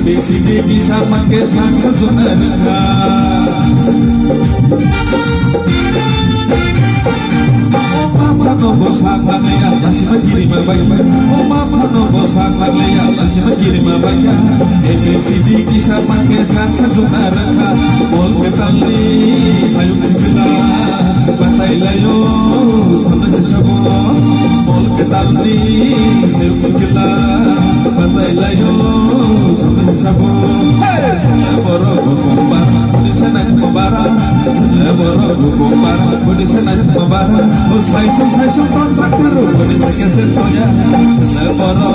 ABCD bisa pakai sangka saudara. Mama no bosan ya masih begini membaca. Mama no bosan ya masih begini membaca. ABCD bisa pakai sangka saudara. Mol ketali payung sebelah batai layo sama sesabo. Mol ketali payung sebelah batai layo sama sesabo. Seleboro kumpar di sana kumbara. Seleboro kumpar di sana kumbara. Usai tontak terus di sana sentonya. Seleboro